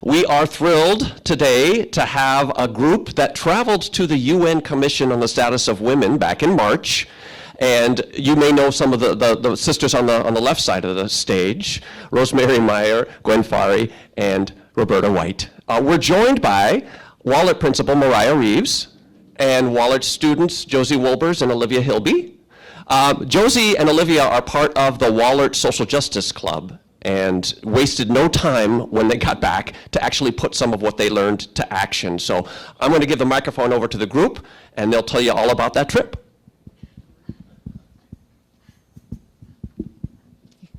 We are thrilled today to have a group that traveled to the UN Commission on the Status of Women back in March. And you may know some of the sisters on the left side of the stage, Mary Meyer, Gwen Farry, and Roberta White. We're joined by Wahlert Principal Mariah Reeves and Wahlert students Josie Wolbers and Olivia Hilby. Josie and Olivia are part of the Wahlert Social Justice Club and wasted no time when they got back to actually put some of what they learned to action. So I'm going to give the microphone over to the group, and they'll tell you all about that trip.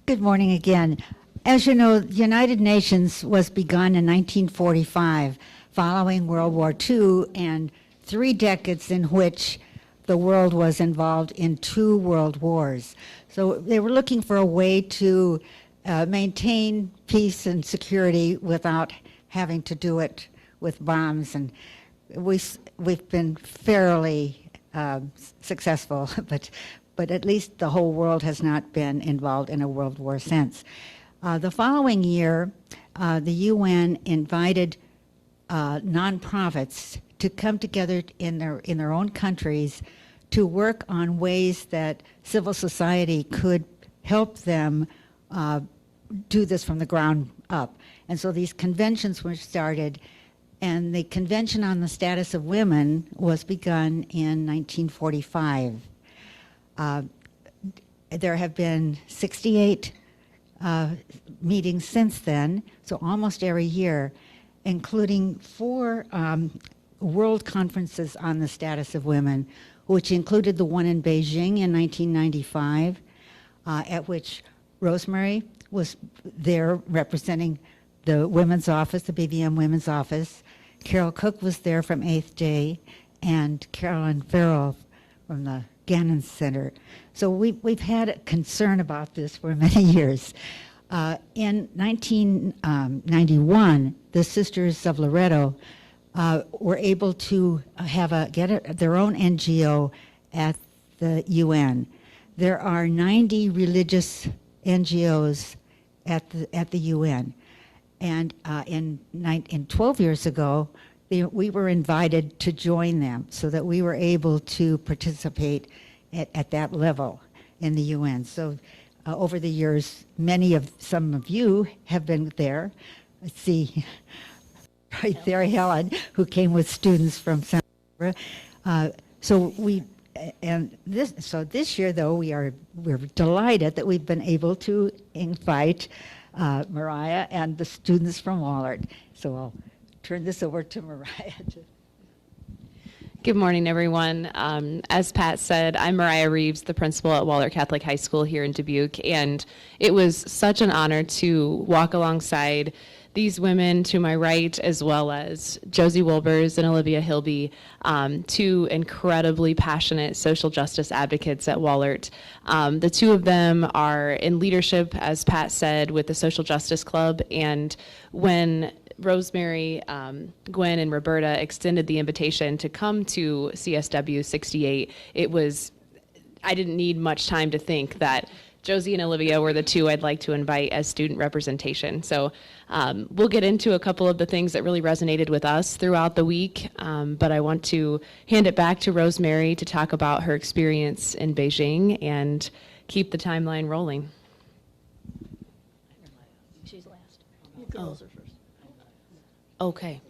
Good morning again. As you know, the United Nations was begun in 1945 following World War II and 3 decades in which the world was involved in 2 world wars. So they were looking for a way to maintain peace and security without having to do it with bombs. And we've been fairly successful, but at least the whole world has not been involved in a world war since. The following year, the UN invited nonprofits to come together in their own countries to work on ways that civil society could help them do this from the ground up. And so these conventions were started, and the Convention on the Status of Women was begun in 1945. There have been 68 meetings since then, so almost every year, including 4 world conferences on the status of women, which included the one in Beijing in 1995, at which Rosemary was there representing the Women's Office, the BVM Women's Office. Carol Cook was there from 8th Day, and Carolyn Farrell from the Gannon Center. So we've had a concern about this for many years. In 1991, the Sisters of Loretto were able to get their own NGO at the UN. There are 90 religious NGOs at the UN, and in 12 years ago, we were invited to join them so that we were able to participate at that level in the UN. So over the years, some of you have been there. Let's see, right there, Helen, who came with students from Santa Barbara. This year, though, we're delighted that we've been able to invite Mariah and the students from Wahlert. So I'll turn this over to Mariah. Good morning, everyone. As Pat said, I'm Mariah Reeves, the principal at Wahlert Catholic High School here in Dubuque, and it was such an honor to walk alongside these women to my right, as well as Josie Wolbers and Olivia Hilby, 2 incredibly passionate social justice advocates at Wahlert. The 2 of them are in leadership, as Pat said, with the Social Justice Club, and when Rosemary, Gwen, and Roberta extended the invitation to come to CSW68, I didn't need much time to think that Josie and Olivia were the 2 I'd like to invite as student representation. So we'll get into a couple of the things that really resonated with us throughout the week, but I want to hand it back to Rosemary to talk about her experience in Beijing and keep the timeline rolling. She's last. You girls are first. Okay,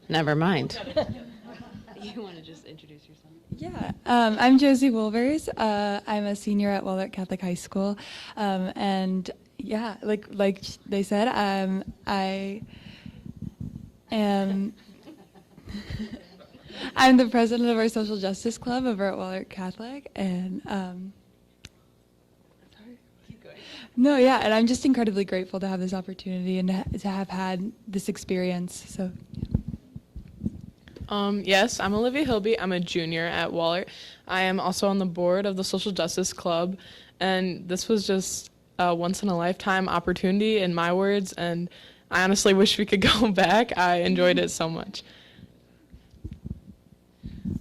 never mind. You want to just introduce yourself? Yeah, I'm Josie Wolbers. I'm a senior at Wahlert Catholic High School, and yeah, like they said, I am I'm the president of our Social Justice Club over at Wahlert Catholic, and no, yeah, and I'm just incredibly grateful to have this opportunity and to have had this experience. So. Yes, I'm Olivia Hilby. I'm a junior at Wahlert. I am also on the board of the Social Justice Club, and this was just a once-in-a-lifetime opportunity, in my words, and I honestly wish we could go back. I enjoyed it so much.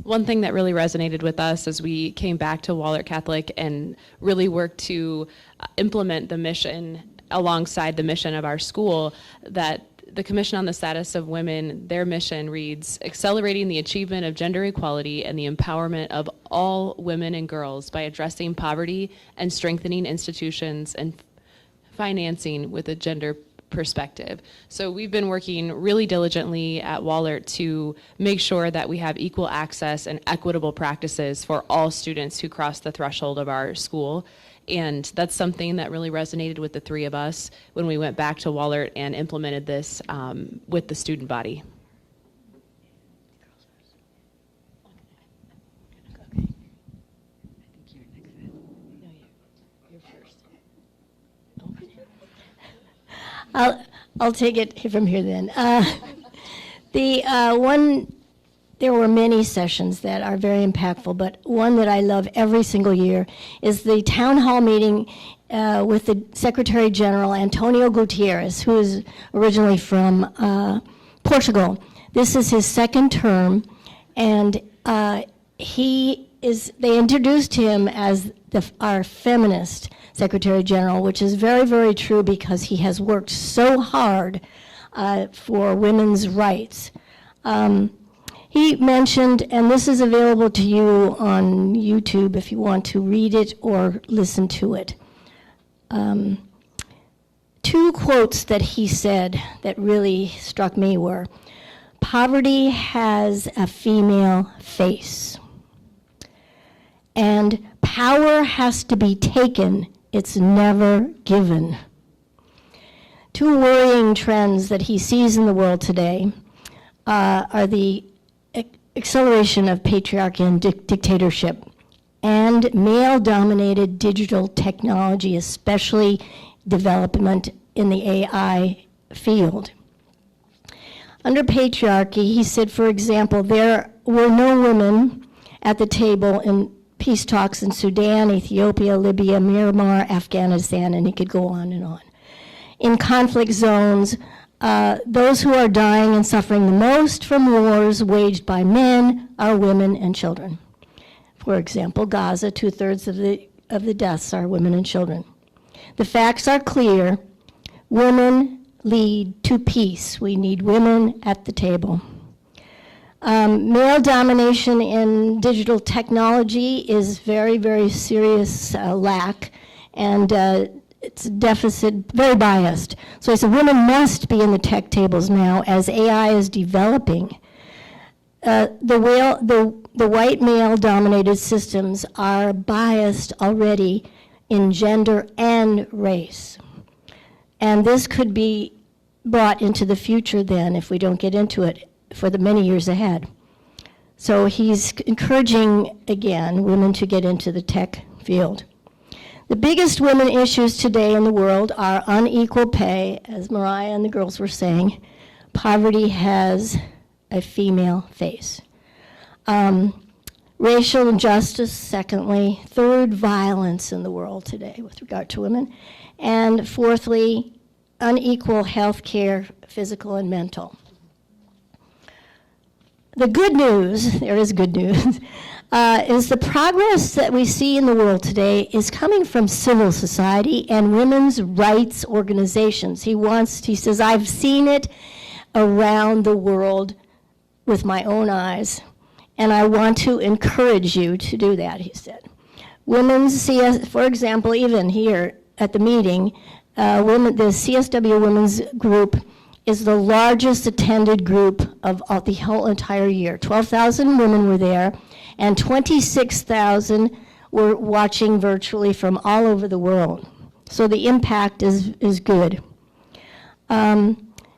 One thing that really resonated with us as we came back to Wahlert Catholic and really worked to implement the mission alongside the mission of our school, that the Commission on the Status of Women, their mission reads, accelerating the achievement of gender equality and the empowerment of all women and girls by addressing poverty and strengthening institutions and financing with a gender perspective. So we've been working really diligently at Wahlert to make sure that we have equal access and equitable practices for all students who cross the threshold of our school. And that's something that really resonated with the three of us when we went back to Wahlert and implemented this with the student body. I'll take it from here then. There were many sessions that are very impactful, but one that I love every single year is the town hall meeting with the Secretary General Antonio Gutierrez, who is originally from Portugal. This is his second term, and they introduced him as our feminist Secretary General, which is very, very true because he has worked so hard for women's rights. He mentioned, and this is available to you on YouTube if you want to read it or listen to it, two quotes that he said that really struck me were, "Poverty has a female face, and power has to be taken, it's never given." Two worrying trends that he sees in the world today are the acceleration of patriarchy and dictatorship and male-dominated digital technology, especially development in the AI field. Under patriarchy, he said, for example, there were no women at the table in peace talks in Sudan, Ethiopia, Libya, Myanmar, Afghanistan, and he could go on and on. In conflict zones, those who are dying and suffering the most from wars waged by men are women and children. For example, Gaza, 2/3 of the deaths are women and children. The facts are clear. Women lead to peace. We need women at the table. Male domination in digital technology is very, very serious lack, and it's deficit, very biased. So I said women must be in the tech tables now as AI is developing. The white male-dominated systems are biased already in gender and race. And this could be brought into the future then if we don't get into it for the many years ahead. So he's encouraging, again, women to get into the tech field. The biggest women issues today in the world are unequal pay, as Mariah and the girls were saying. Poverty has a female face. Racial injustice, secondly. Third, violence in the world today with regard to women. And fourthly, unequal health care, physical and mental. The good news, there is good news, is the progress that we see in the world today is coming from civil society and women's rights organizations. He says, I've seen it around the world with my own eyes, and I want to encourage you to do that, he said. For example, even here at the meeting, the CSW Women's Group is the largest attended group of the whole entire year. 12,000 women were there, and 26,000 were watching virtually from all over the world. So the impact is good.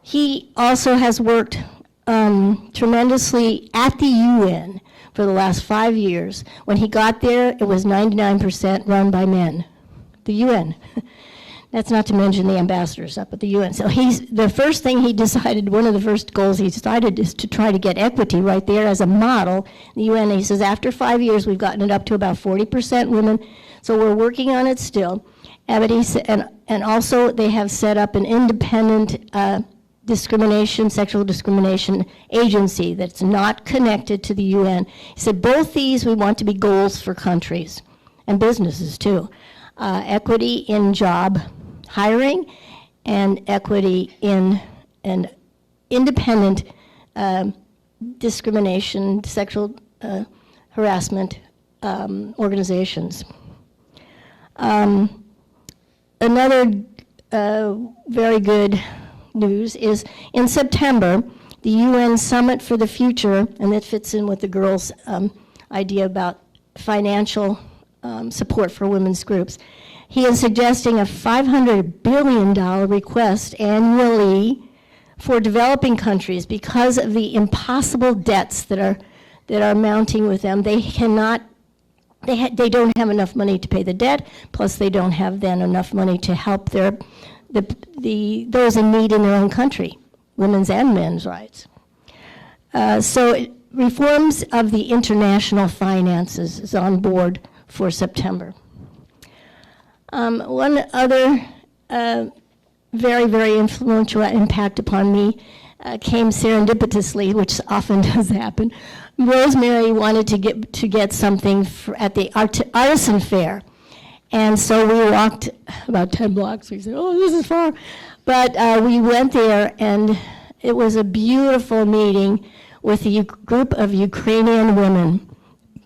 He also has worked tremendously at the UN for the last 5 years. When he got there, it was 99% run by men. The UN. That's not to mention the ambassadors up at the UN. So the first thing he decided, one of the first goals he decided is to try to get equity right there as a model. The UN, he says, after 5 years, we've gotten it up to about 40% women. So we're working on it still. And also they have set up an independent sexual discrimination agency that's not connected to the UN. He said both these we want to be goals for countries and businesses too. Equity in job hiring and equity in and independent discrimination, sexual harassment organizations. Another very good news is in September, the UN Summit for the Future, and that fits in with the girls' idea about financial support for women's groups. He is suggesting a $500 billion request annually for developing countries because of the impossible debts that are mounting with them. They cannot, they don't have enough money to pay the debt, plus they don't have then enough money to help those in need in their own country, women's and men's rights. So reforms of the international finances is on board for September. One other very, very influential impact upon me came serendipitously, which often does happen. Rosemary wanted to get something at the artisan fair. And so we walked about 10 blocks. We said, oh, this is far. But we went there, and it was a beautiful meeting with a group of Ukrainian women.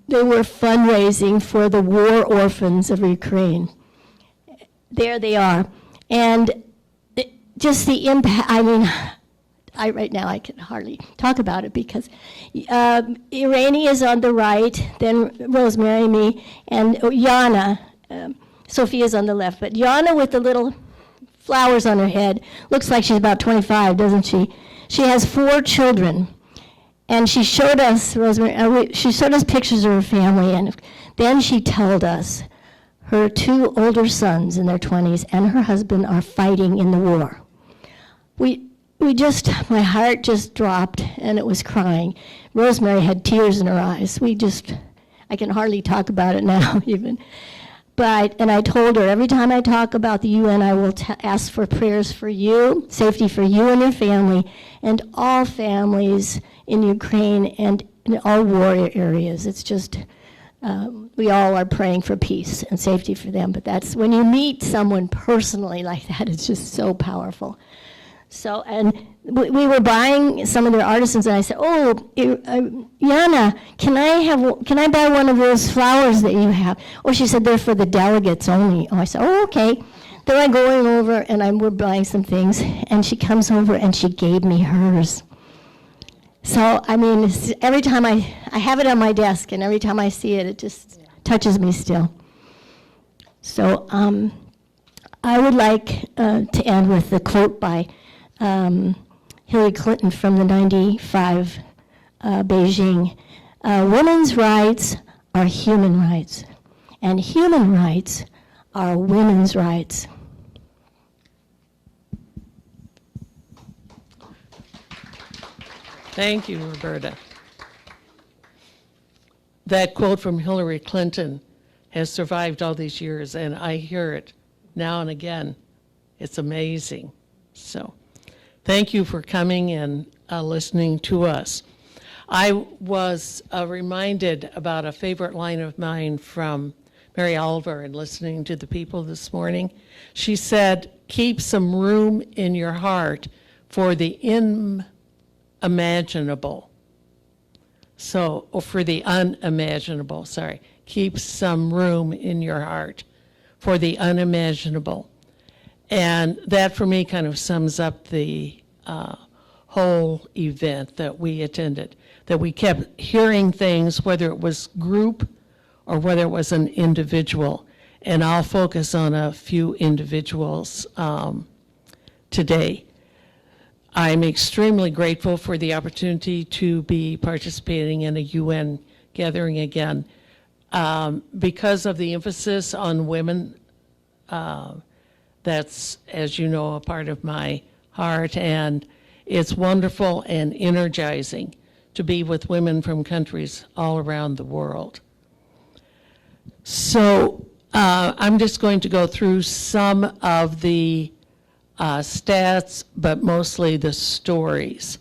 They were fundraising for the war orphans of Ukraine. There they are. And just the impact, I mean, right now I can hardly talk about it because Irene is on the right, then Rosemary, me, and Yana, Sophia's on the left. But Yana with the little flowers on her head looks like she's about 25, doesn't she? She has 4 children. And she showed us, Rosemary, she showed us pictures of her family, and then she told us her 2 older sons in their 20s and her husband are fighting in the war. My heart just dropped, and it was crying. Rosemary had tears in her eyes. I can hardly talk about it now even. And I told her, every time I talk about the UN, I will ask for prayers for you, safety for you and your family, and all families in Ukraine and in all war areas. It's just, we all are praying for peace and safety for them, but that's, when you meet someone personally like that, it's just so powerful. So, and we were buying some of their artisans, and I said, oh, Yana, can I buy one of those flowers that you have? Oh, she said, they're for the delegates only. Oh, I said, oh, okay. Then I'm going over, and we're buying some things, and she comes over, and she gave me hers. So, I mean, every time I have it on my desk, and every time I see it, it just touches me still. So, I would like to end with a quote by Hillary Clinton from the 95 Beijing. Women's rights are human rights, and human rights are women's rights. Thank you, Roberta. That quote from Hillary Clinton has survived all these years, and I hear it now and again. It's amazing. So thank you for coming and listening to us. I was reminded about a favorite line of mine from Mary Oliver and listening to the people this morning. She said, keep some room in your heart for the unimaginable. Or for the unimaginable, sorry. Keep some room in your heart for the unimaginable. And that for me kind of sums up the whole event that we attended, that we kept hearing things, whether it was group or whether it was an individual. And I'll focus on a few individuals today. I'm extremely grateful for the opportunity to be participating in a UN gathering again. Because of the emphasis on women, that's, as you know, a part of my heart, and it's wonderful and energizing to be with women from countries all around the world. So I'm just going to go through some of the stats, but mostly the stories.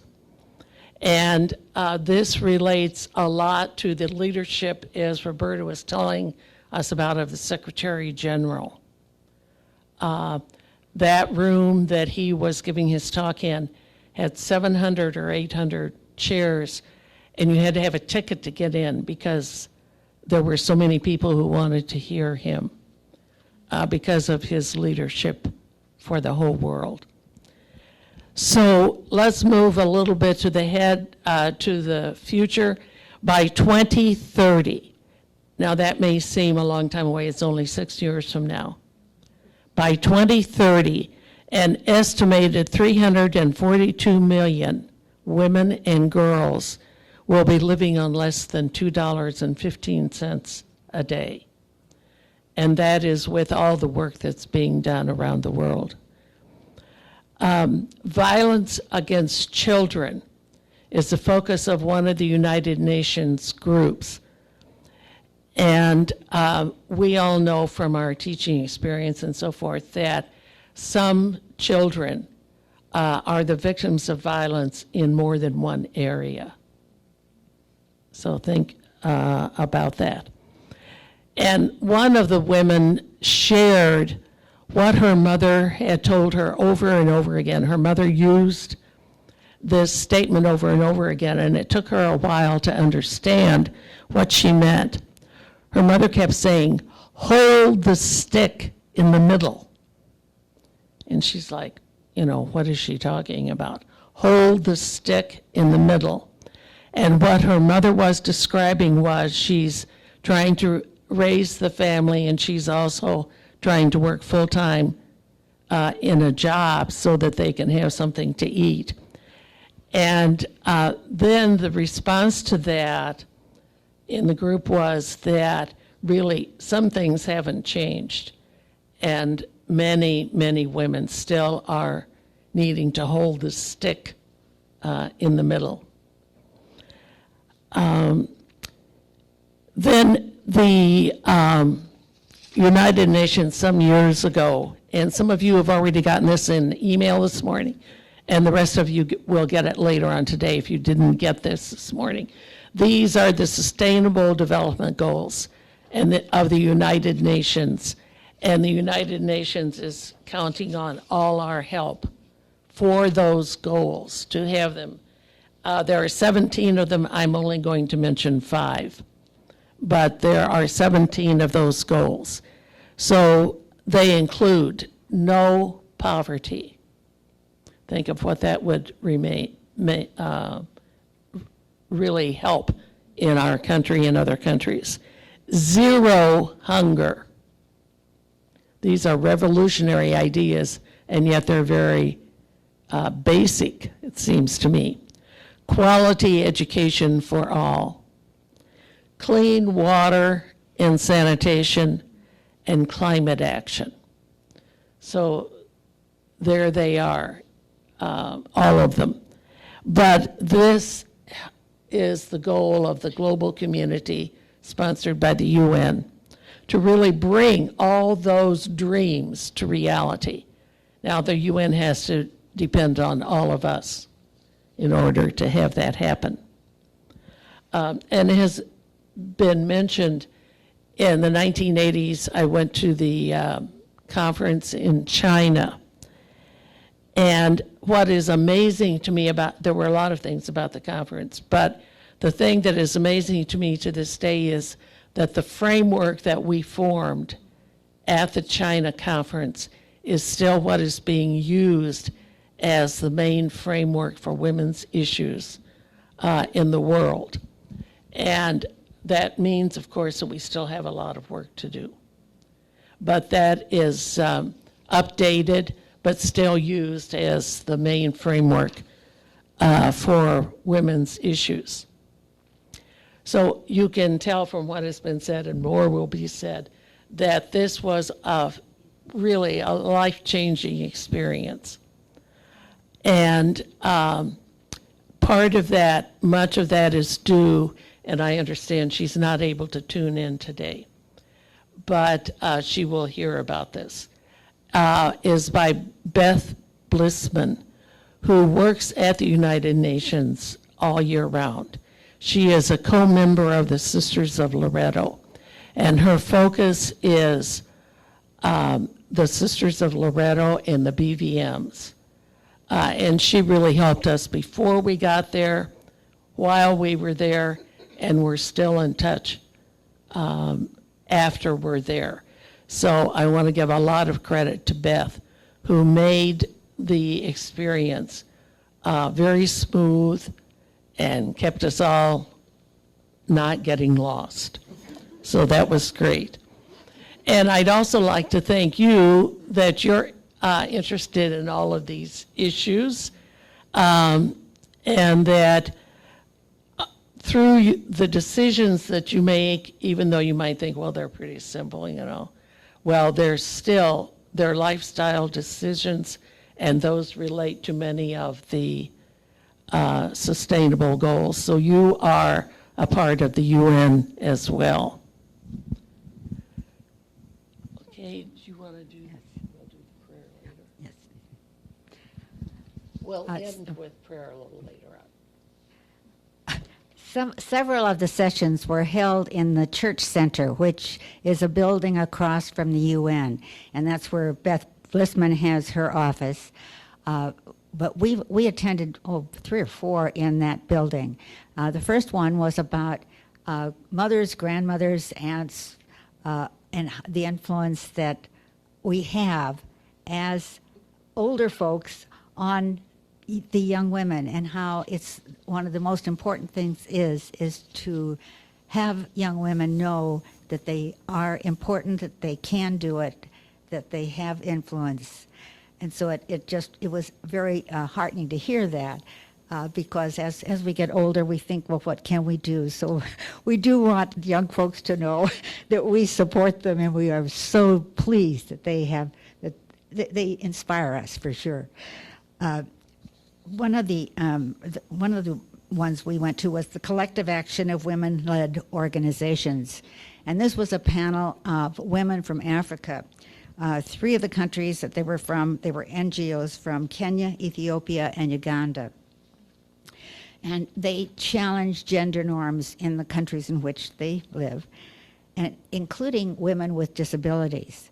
And this relates a lot to the leadership, as Roberta was telling us about, of the Secretary General. That room that he was giving his talk in had 700 or 800 chairs, and you had to have a ticket to get in because there were so many people who wanted to hear him because of his leadership for the whole world. So let's move a little bit to the future. By 2030, now that may seem a long time away, it's only 6 years from now. By 2030, an estimated 342 million women and girls will be living on less than $2.15 a day. And that is with all the work that's being done around the world. Violence against children is the focus of one of the United Nations groups. And we all know from our teaching experience and so forth that some children are the victims of violence in more than one area. So think about that. And one of the women shared what her mother had told her over and over again. Her mother used this statement over and over again, and it took her a while to understand what she meant. Her mother kept saying, "Hold the stick in the middle." And she's like, what is she talking about? Hold the stick in the middle. And what her mother was describing was she's trying to raise the family, and she's also trying to work full-time in a job so that they can have something to eat. And then the response to that in the group was that really some things haven't changed, and many, many women still are needing to hold the stick in the middle. Then the United Nations some years ago, and some of you have already gotten this in email this morning, and the rest of you will get it later on today if you didn't get this morning. These are the Sustainable Development Goals of the United Nations, and the United Nations is counting on all our help for those goals to have them. There are 17 of them. I'm only going to mention 5, but there are 17 of those goals. So they include no poverty. Think of what that would really help in our country and other countries. 0 hunger. These are revolutionary ideas, and yet they're very basic, it seems to me. Quality education for all. Clean water and sanitation, and climate action. So there they are, all of them. But this is the goal of the global community sponsored by the UN, to really bring all those dreams to reality. Now, the UN has to depend on all of us in order to have that happen. And it has been mentioned in the 1980s, I went to the conference in China. And what is amazing to me there were a lot of things about the conference, but the thing that is amazing to me to this day is that the framework that we formed at the China conference is still what is being used as the main framework for women's issues in the world. And that means, of course, that we still have a lot of work to do. But that is updated, but still used as the main framework for women's issues. So you can tell from what has been said, and more will be said, that this was really a life-changing experience. And part of that, much of that is due, and I understand she's not able to tune in today, but she will hear about this, is by Beth Blissman, who works at the United Nations all year round. She is a co-member of the Sisters of Loretto, and her focus is the Sisters of Loretto and the BVMs. And she really helped us before we got there, while we were there, and we're still in touch after we're there. So I want to give a lot of credit to Beth, who made the experience very smooth and kept us all not getting lost. So that was great. And I'd also like to thank you that you're interested in all of these issues, and that through the decisions that you make, even though you might think, well, they're pretty simple, well, they're lifestyle decisions, and those relate to many of the sustainable goals. So you are a part of the UN as well. Okay, do you want to do, we'll do the prayer later? Yes. We'll end with prayer a little later on. Several of the sessions were held in the Church Center, which is a building across from the UN, and that's where Beth Blissman has her office. But we attended 3 or 4 in that building. The first one was about mothers, grandmothers, aunts, and the influence that we have as older folks on the young women, and how it's one of the most important things is to have young women know that they are important, that they can do it, that they have influence. And so it was very heartening to hear that, because as we get older, we think, well, what can we do? So we do want young folks to know that we support them, and we are so pleased that they inspire us for sure. One of the ones we went to was the Collective Action of Women-Led Organizations, and this was a panel of women from Africa. 3 of the countries that they were from, they were NGOs from Kenya, Ethiopia, and Uganda. And they challenged gender norms in the countries in which they live, and including women with disabilities.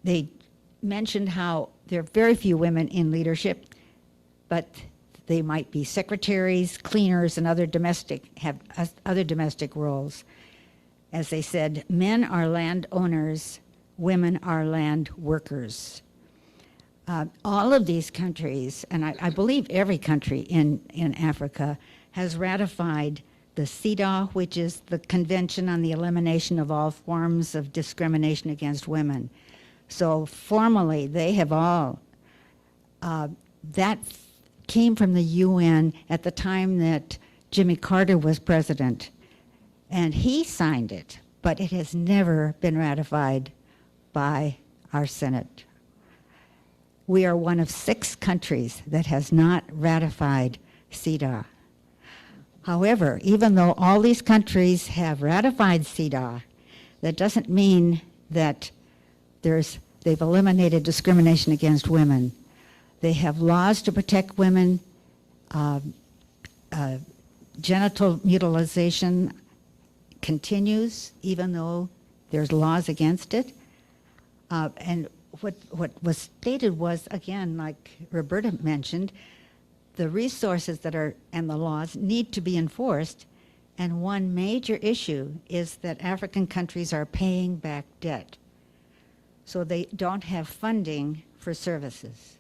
They mentioned how there are very few women in leadership, but they might be secretaries, cleaners, and other domestic roles. As they said, men are landowners, women are land workers. All of these countries, and I believe every country in Africa, has ratified the CEDAW, which is the Convention on the Elimination of All Forms of Discrimination Against Women. So formally, they have all. That came from the UN at the time that Jimmy Carter was president, and he signed it, but it has never been ratified by our Senate. We are one of 6 countries that has not ratified CEDAW. However, even though all these countries have ratified CEDAW, that doesn't mean that they've eliminated discrimination against women. They have laws to protect women. Genital mutilization continues, even though there's laws against it. And what was stated was, again, like Roberta mentioned, the resources and the laws need to be enforced. And one major issue is that African countries are paying back debt. So they don't have funding for services.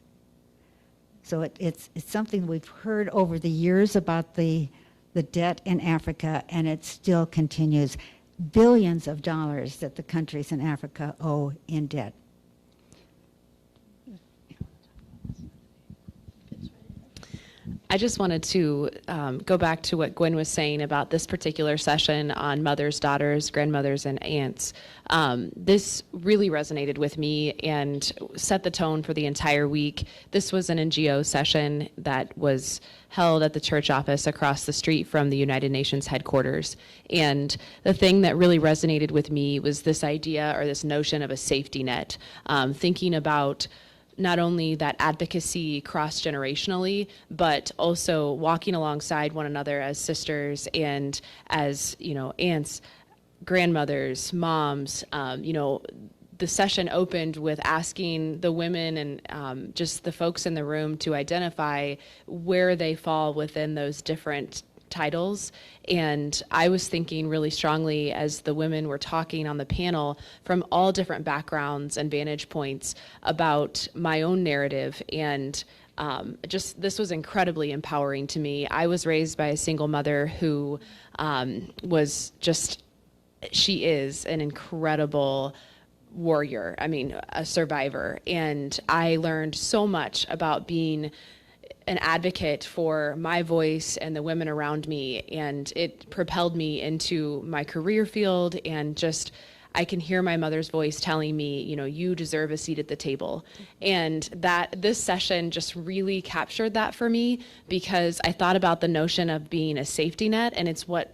So it's something we've heard over the years about the debt in Africa, and it still continues. Billions of dollars that the countries in Africa owe in debt. I just wanted to go back to what Gwen was saying about this particular session on mothers, daughters, grandmothers, and aunts. This really resonated with me and set the tone for the entire week. This was an NGO session that was held at the church office across the street from the United Nations headquarters. And the thing that really resonated with me was this idea or this notion of a safety net, thinking about not only that advocacy cross-generationally, but also walking alongside one another as sisters and as, aunts, grandmothers, moms, the session opened with asking the women and just the folks in the room to identify where they fall within those different titles. And I was thinking really strongly as the women were talking on the panel from all different backgrounds and vantage points about my own narrative. And just this was incredibly empowering to me. I was raised by a single mother who was just, she is an incredible warrior. I mean, a survivor. And I learned so much about being an advocate for my voice and the women around me. And it propelled me into my career field, and just, I can hear my mother's voice telling me, you know, you deserve a seat at the table. And that this session just really captured that for me, because I thought about the notion of being a safety net, and it's what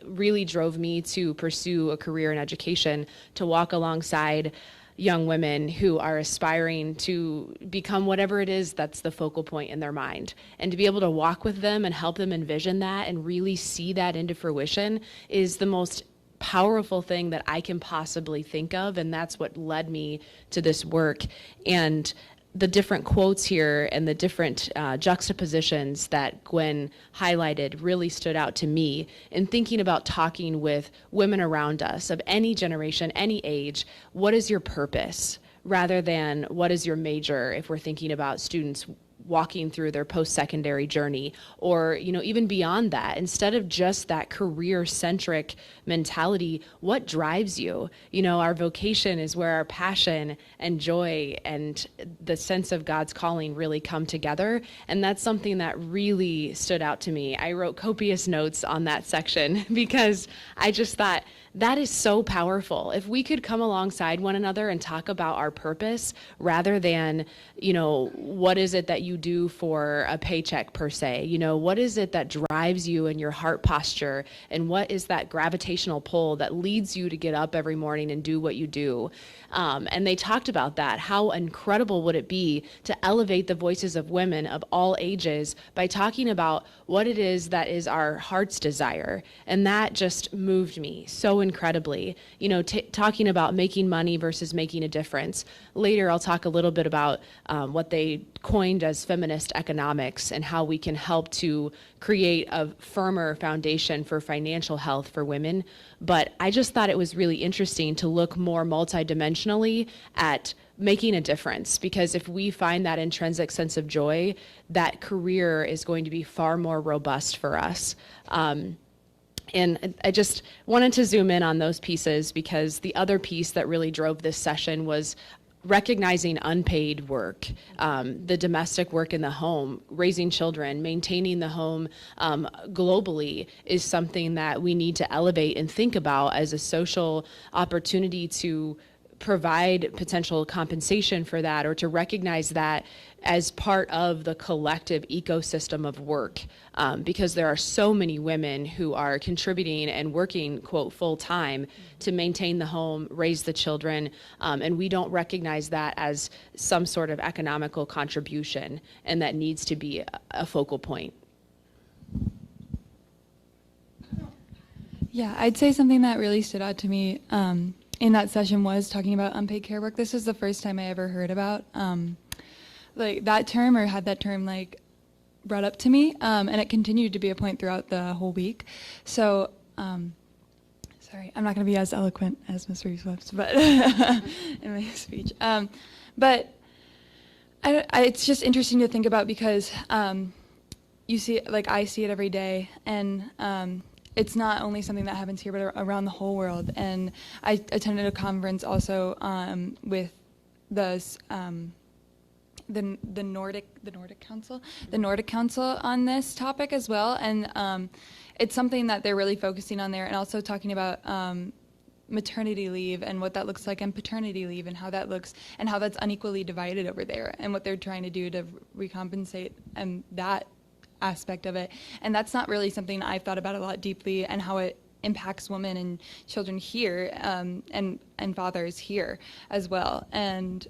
really drove me to pursue a career in education, to walk alongside young women who are aspiring to become whatever it is that's the focal point in their mind. And to be able to walk with them and help them envision that and really see that into fruition is the most powerful thing that I can possibly think of. And that's what led me to this work. And the different quotes here and the different juxtapositions that Gwen highlighted really stood out to me in thinking about talking with women around us of any generation, any age. What is your purpose, rather than what is your major, if we're thinking about students walking through their post-secondary journey, or, you know, even beyond that. Instead of just that career-centric mentality, what drives you? You know, our vocation is where our passion and joy and the sense of God's calling really come together. And that's something that really stood out to me. I wrote copious notes on that section because I just thought, that is so powerful. If we could come alongside one another and talk about our purpose rather than, you know, what is it that you do for a paycheck per se? You know, what is it that drives you in your heart posture? And what is that gravitational pull that leads you to get up every morning and do what you do? And they talked about that. How incredible would it be to elevate the voices of women of all ages by talking about what it is that is our heart's desire? And that just moved me so incredibly. You know, talking about making money versus making a difference. Later, I'll talk a little bit about what they coined as feminist economics and how we can help to create a firmer foundation for financial health for women. But I just thought it was really interesting to look more multidimensionally at making a difference, because if we find that intrinsic sense of joy, that career is going to be far more robust for us. And I just wanted to zoom in on those pieces, because the other piece that really drove this session was recognizing unpaid work, the domestic work in the home, raising children, maintaining the home globally is something that we need to elevate and think about as a social opportunity to provide potential compensation for that, or to recognize that as part of the collective ecosystem of work, because there are so many women who are contributing and working, quote, full time to maintain the home, raise the children, and we don't recognize that as some sort of economical contribution, and that needs to be a focal point. Yeah, I'd say something that really stood out to me in that session was talking about unpaid care work. This was the first time I ever heard about like that term, or had that term like brought up to me, and it continued to be a point throughout the whole week. So, sorry, I'm not going to be as eloquent as Ms. Reeves was, but in my speech. But it's just interesting to think about, because you see, like I see it every day, and it's not only something that happens here, but around the whole world. And I attended a conference also with the Nordic Council on this topic as well. And it's something that they're really focusing on there, and also talking about maternity leave and what that looks like, and paternity leave and how that looks, and how that's unequally divided over there, and what they're trying to do to recompensate and that aspect of it. And that's not really something I've thought about a lot deeply, and how it impacts women and children here, and fathers here as well. And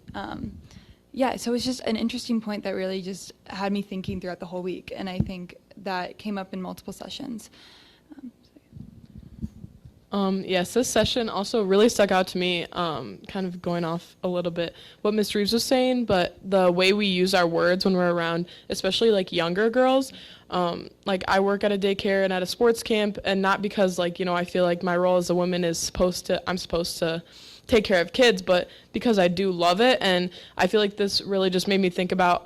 yeah, so it's just an interesting point that really just had me thinking throughout the whole week, and I think that came up in multiple sessions. Yes, this session also really stuck out to me, kind of going off a little bit what Ms. Reeves was saying, but the way we use our words when we're around, especially like younger girls. Like I work at a daycare and at a sports camp, and not because like, I feel like my role as a woman I'm supposed to take care of kids, but because I do love it. And I feel like this really just made me think about,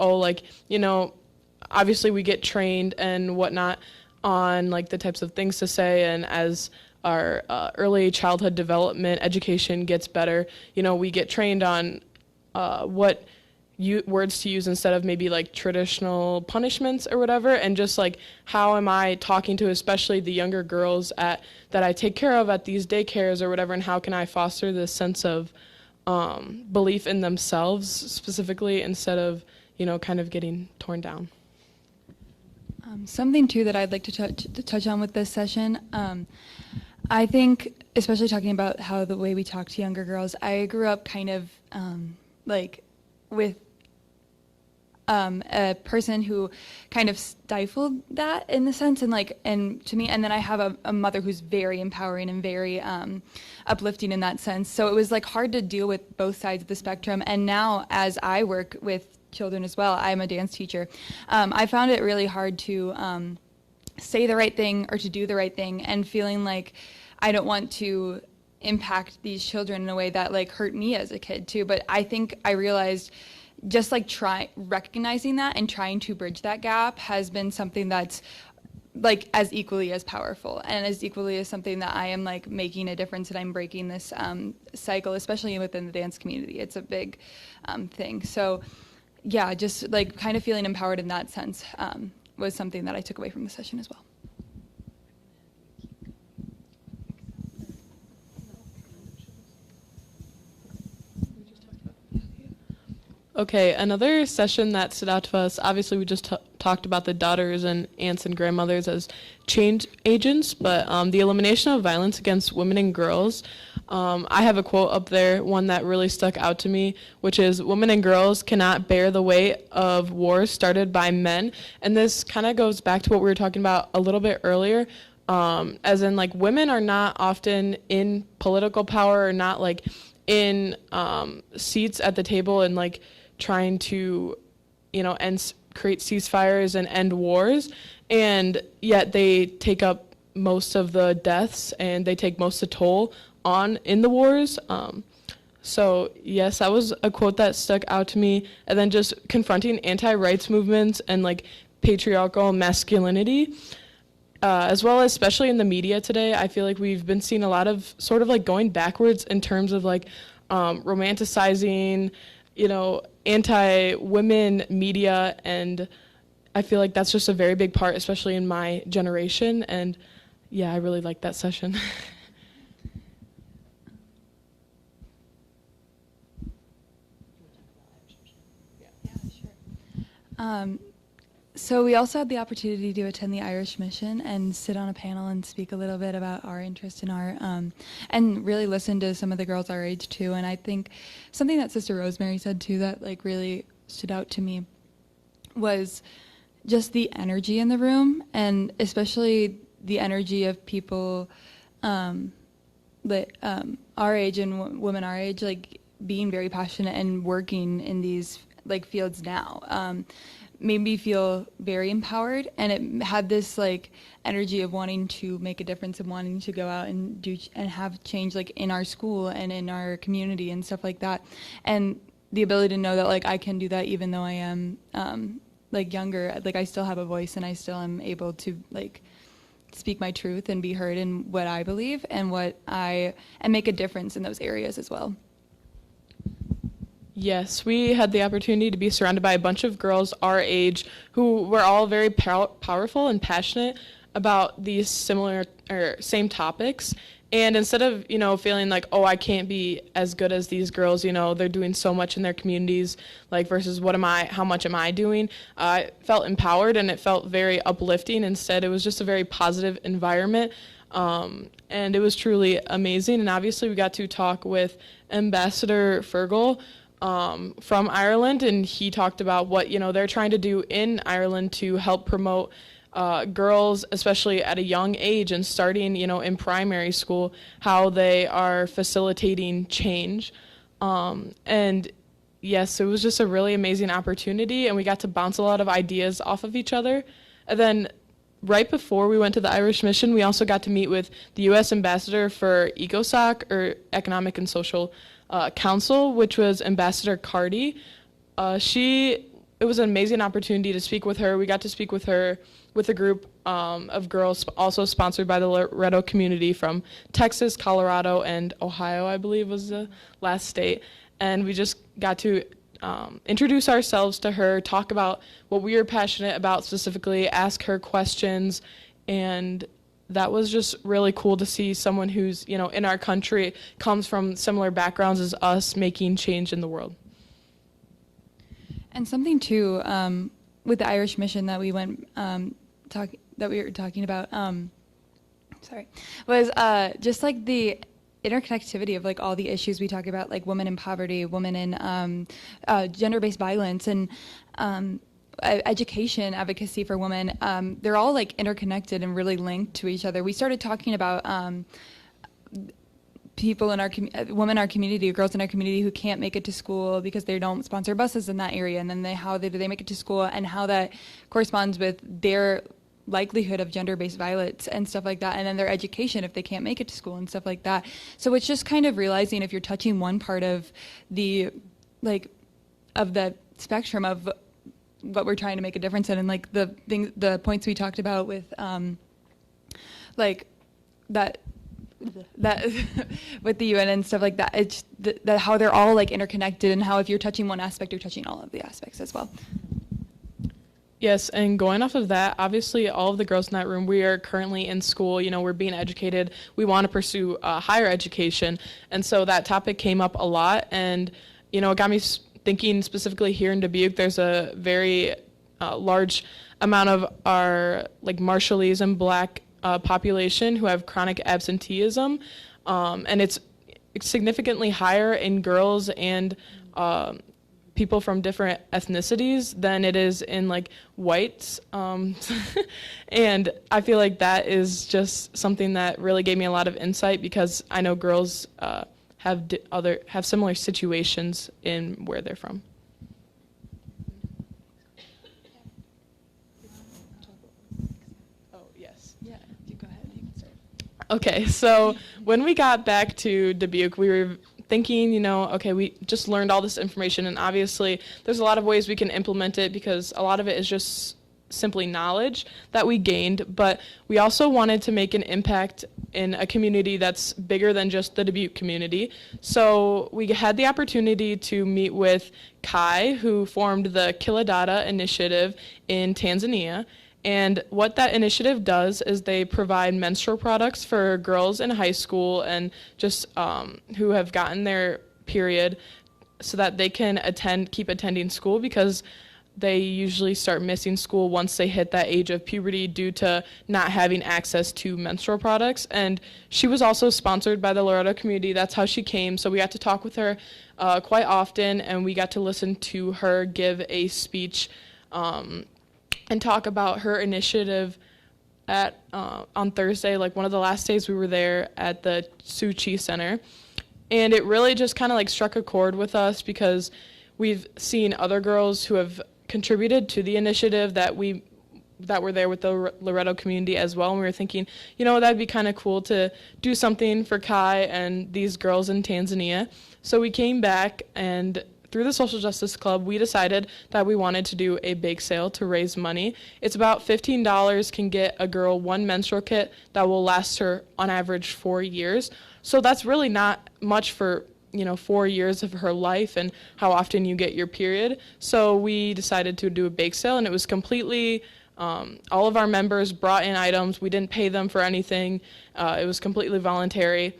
obviously we get trained and whatnot on like the types of things to say, and as our early childhood development education gets better, we get trained on what words to use instead of maybe like traditional punishments or whatever, and just like how am I talking to especially the younger girls that I take care of at these daycares or whatever, and how can I foster this sense of belief in themselves specifically instead of kind of getting torn down. Something too that I'd like to touch on with this session. I think, especially talking about how the way we talk to younger girls, I grew up kind of like with a person who kind of stifled that in a sense, and to me, and then I have a mother who's very empowering and very uplifting in that sense. So it was like hard to deal with both sides of the spectrum. And now as I work with children as well, I'm a dance teacher, I found it really hard to say the right thing or to do the right thing, and feeling like I don't want to impact these children in a way that like hurt me as a kid too. But I think I realized just like recognizing that and trying to bridge that gap has been something that's like as equally as powerful, and as equally as something that I am like making a difference, and I'm breaking this cycle, especially within the dance community. It's a big thing. So yeah, just like kind of feeling empowered in that sense was something that I took away from the session as well. Okay, another session that stood out to us, obviously we just talked about the daughters and aunts and grandmothers as change agents, but the elimination of violence against women and girls. I have a quote up there, one that really stuck out to me, which is, "Women and girls cannot bear the weight of wars started by men." And this kind of goes back to what we were talking about a little bit earlier, as in like women are not often in political power, or not like in seats at the table and like trying to, create ceasefires and end wars, and yet they take up most of the deaths and they take most of the toll in the wars. So yes, that was a quote that stuck out to me. And then just confronting anti-rights movements and like patriarchal masculinity, as well as especially in the media today. I feel like we've been seeing a lot of sort of like going backwards in terms of like romanticizing, anti-women media, and I feel like that's just a very big part, especially in my generation. And yeah, I really liked that session. So we also had the opportunity to attend the Irish Mission and sit on a panel and speak a little bit about our interest in art, and really listen to some of the girls our age too. And I think something that Sister Rosemary said too that like really stood out to me was just the energy in the room, and especially the energy of people that our age and women our age, like being very passionate and working in these like fields now. Made me feel very empowered, and it had this like energy of wanting to make a difference and wanting to go out and do and have change like in our school and in our community and stuff like that. And the ability to know that like I can do that even though I am like younger, like I still have a voice and I still am able to like speak my truth and be heard in what I believe and make a difference in those areas as well. Yes, we had the opportunity to be surrounded by a bunch of girls our age who were all very powerful and passionate about these similar or same topics. And instead of, feeling like, oh, I can't be as good as these girls, they're doing so much in their communities, like versus how much am I doing? I felt empowered, and it felt very uplifting. Instead, it was just a very positive environment. And it was truly amazing. And obviously we got to talk with Ambassador Fergal, from Ireland, and he talked about what they're trying to do in Ireland to help promote girls, especially at a young age and starting, in primary school, how they are facilitating change. And yes, it was just a really amazing opportunity, and we got to bounce a lot of ideas off of each other. And then right before we went to the Irish Mission, we also got to meet with the U.S. Ambassador for ECOSOC, or Economic and Social Council, which was Ambassador Cardi. It was an amazing opportunity to speak with her. We got to speak with her with a group of girls also sponsored by the Loretto community from Texas, Colorado, and Ohio, I believe was the last state. And we just got to introduce ourselves to her, talk about what we were passionate about specifically, ask her questions, and that was just really cool to see someone who's, in our country, comes from similar backgrounds as us, making change in the world. And something too, with the Irish Mission that we went that we were talking about, was just like the interconnectivity of like all the issues we talk about, like women in poverty, women in gender-based violence, and education advocacy for women. They're all like interconnected and really linked to each other. We started talking about people in our women in our community, girls in our community who can't make it to school because they don't sponsor buses in that area, and then how do they make it to school, and how that corresponds with their likelihood of gender-based violence and stuff like that, and then their education if they can't make it to school and stuff like that. So it's just kind of realizing if you're touching one part of the spectrum of what we're trying to make a difference in, and like the points we talked about with like that with the UN and stuff like that, it's that how they're all like interconnected, and how if you're touching one aspect, you're touching all of the aspects as well. Yes, and going off of that, obviously all of the girls in that room, we are currently in school, we're being educated, we want to pursue higher education, and so that topic came up a lot, and it got me thinking specifically here in Dubuque, there's a very large amount of our like Marshallese and Black population who have chronic absenteeism, and it's significantly higher in girls and people from different ethnicities than it is in like whites, and I feel like that is just something that really gave me a lot of insight, because I know girls have similar situations in where they're from. Okay, so when we got back to Dubuque, we were thinking, okay, we just learned all this information, and obviously there's a lot of ways we can implement it, because a lot of it is just simply knowledge that we gained, but we also wanted to make an impact in a community that's bigger than just the Dubuque community. So we had the opportunity to meet with Kai, who formed the Kiladada initiative in Tanzania. And what that initiative does is they provide menstrual products for girls in high school and just who have gotten their period, so that they can keep attending school, because they usually start missing school once they hit that age of puberty due to not having access to menstrual products. And she was also sponsored by the Loretto community. That's how she came. So we got to talk with her quite often, and we got to listen to her give a speech and talk about her initiative on Thursday, like one of the last days we were there at the Tzu Chi Center. And it really just kind of like struck a chord with us, because we've seen other girls who have contributed to the initiative that were there with the Loretto community as well. And we were thinking, that'd be kind of cool to do something for Kai and these girls in Tanzania. So we came back, and through the Social Justice Club, we decided that we wanted to do a bake sale to raise money. It's about $15 can get a girl one menstrual kit that will last her on average 4 years. So that's really not much for 4 years of her life and how often you get your period. So we decided to do a bake sale, and it was completely, all of our members brought in items. We didn't pay them for anything. It was completely voluntary.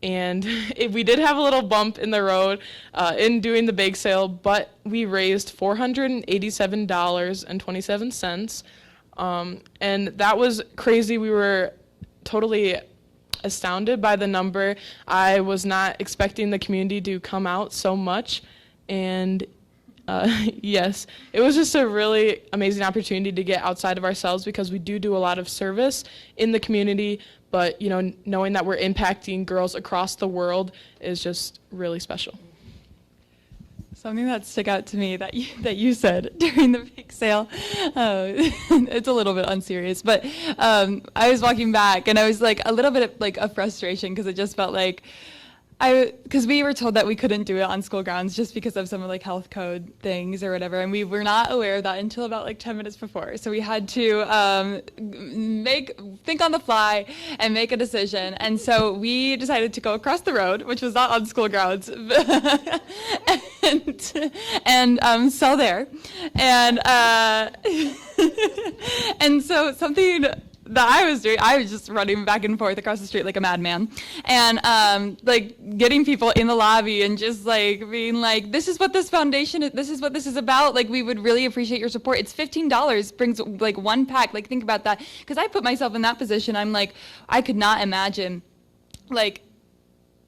And we did have a little bump in the road in doing the bake sale, but we raised $487.27. And that was crazy. We were totally astounded by the number. I was not expecting the community to come out so much. And Yes, it was just a really amazing opportunity to get outside of ourselves because we do a lot of service in the community, but knowing that we're impacting girls across the world is just really special. Something that stuck out to me that you said during the bake sale, it's a little bit unserious, but I was walking back and I was like a little bit of frustration because it just felt like because we were told that we couldn't do it on school grounds just because of some health code things or whatever, and we were not aware of that until about 10 minutes before. So we had to think on the fly and make a decision, and so we decided to go across the road, which was not on school grounds, and sell there, and and so something that I was doing, I was just running back and forth across the street like a madman, and getting people in the lobby and just being like, this is what this foundation is, this is what this is about. We would really appreciate your support. It's $15, brings one pack. Think about that, because I put myself in that position. I'm like, I could not imagine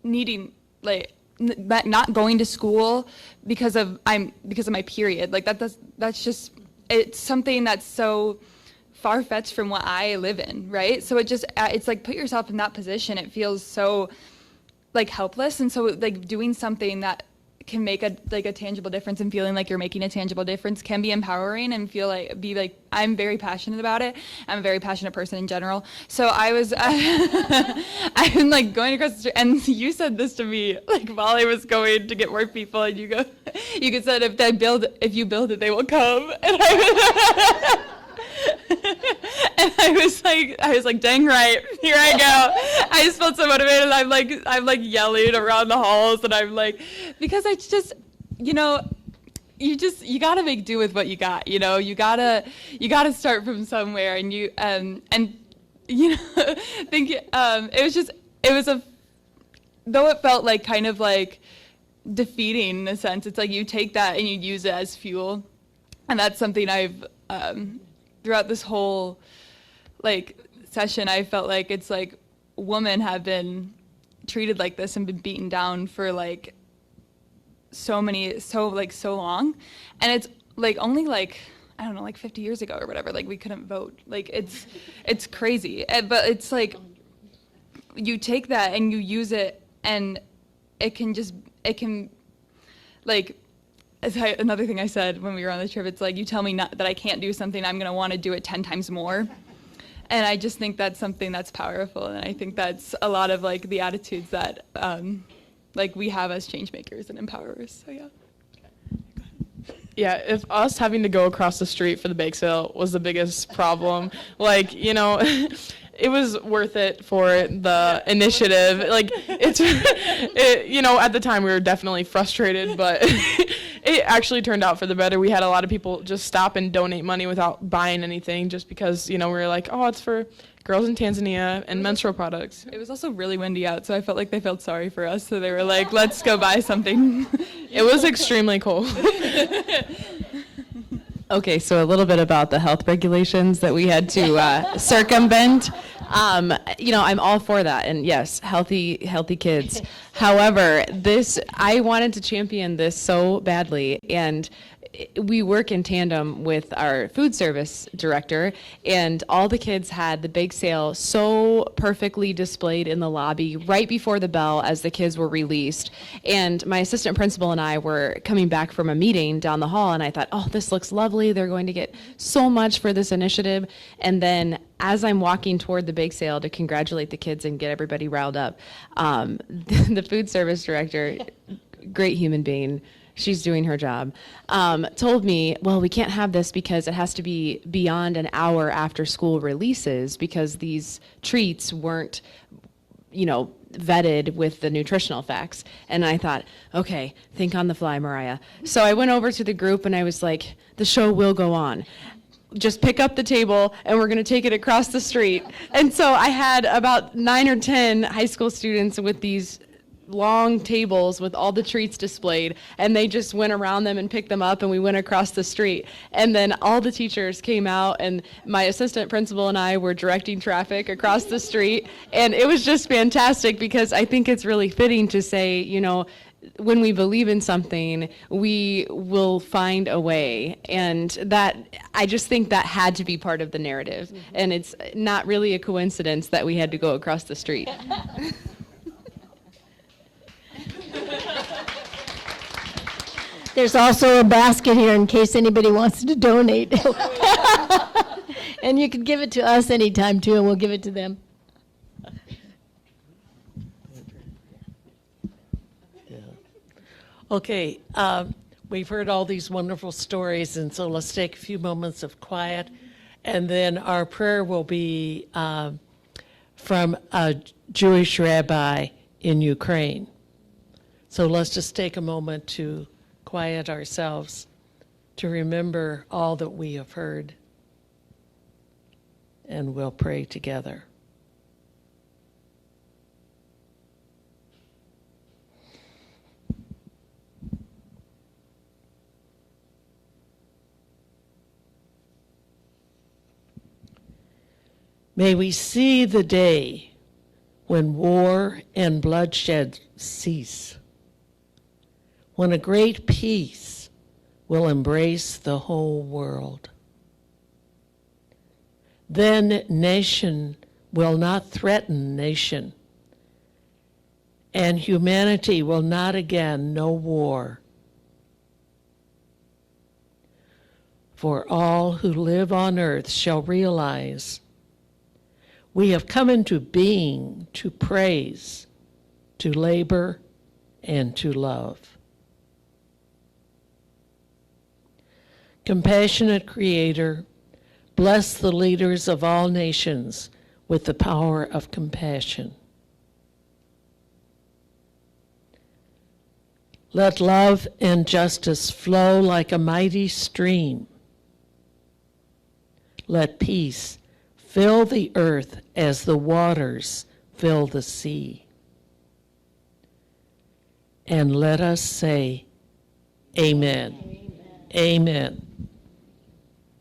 needing not going to school because of my period. That's just, it's something that's so far-fetched from what I live in, right? So it's put yourself in that position. It feels so helpless, and so doing something that can make a tangible difference and feeling like you're making a tangible difference can be empowering and I'm very passionate about it. I'm a very passionate person in general. So I'm going across the street, and you said this to me while I was going to get more people, and you said if you build it, they will come, and and I was like, dang right, here I go. I just felt so motivated. I'm yelling around the halls, and I'm because it's just, you gotta make do with what you got. You gotta start from somewhere, and though it felt kind of defeating in a sense. It's you take that and you use it as fuel, and that's something I've throughout this whole session, I felt it's women have been treated like this and been beaten down for so long, and it's only I don't know 50 years ago or whatever, we couldn't vote. It's crazy, but it's you take that and you use it, and it can another thing I said when we were on the trip, it's you tell me that I can't do something, I'm going to want to do it 10 times more. And I just think that's something that's powerful, and I think that's a lot of the attitudes that we have as change makers and empowerers. So yeah. Yeah, if us having to go across the street for the bake sale was the biggest problem, it was worth it for the initiative. At the time we were definitely frustrated, but it actually turned out for the better. We had a lot of people just stop and donate money without buying anything, just because, we were oh, it's for girls in Tanzania and menstrual products. It was also really windy out, so I felt like they felt sorry for us, so they were let's go buy something. It was extremely cold. Okay, so a little bit about the health regulations that we had to circumvent. I'm all for that, and yes, healthy kids. However, I wanted to champion this so badly, and we work in tandem with our food service director, and all the kids had the bake sale so perfectly displayed in the lobby right before the bell as the kids were released. And my assistant principal and I were coming back from a meeting down the hall, and I thought, oh, this looks lovely. They're going to get so much for this initiative. And then as I'm walking toward the bake sale to congratulate the kids and get everybody riled up, the food service director, great human being, she's doing her job, told me, well, we can't have this because it has to be beyond an hour after school releases, because these treats weren't, vetted with the nutritional facts. And I thought, okay, think on the fly, Mariah. So I went over to the group and I was like, the show will go on. Just pick up the table and we're going to take it across the street. And so I had about 9 or 10 high school students with these long tables with all the treats displayed, and they just went around them and picked them up, and we went across the street. And then all the teachers came out, and my assistant principal and I were directing traffic across the street, and it was just fantastic, because I think it's really fitting to say, when we believe in something, we will find a way. And that, I just think that had to be part of the narrative. And it's not really a coincidence that we had to go across the street. There's also a basket here in case anybody wants to donate. And you can give it to us anytime too, and we'll give it to them. Okay, we've heard all these wonderful stories, and so let's take a few moments of quiet, and then our prayer will be from a Jewish rabbi in Ukraine. So let's just take a moment to quiet ourselves, to remember all that we have heard, and we'll pray together. May we see the day when war and bloodshed cease, when a great peace will embrace the whole world. Then nation will not threaten nation, and humanity will not again know war. For all who live on earth shall realize we have come into being to praise, to labor, and to love. Compassionate Creator, bless the leaders of all nations with the power of compassion. Let love and justice flow like a mighty stream. Let peace fill the earth as the waters fill the sea. And let us say, Amen. Amen. Amen.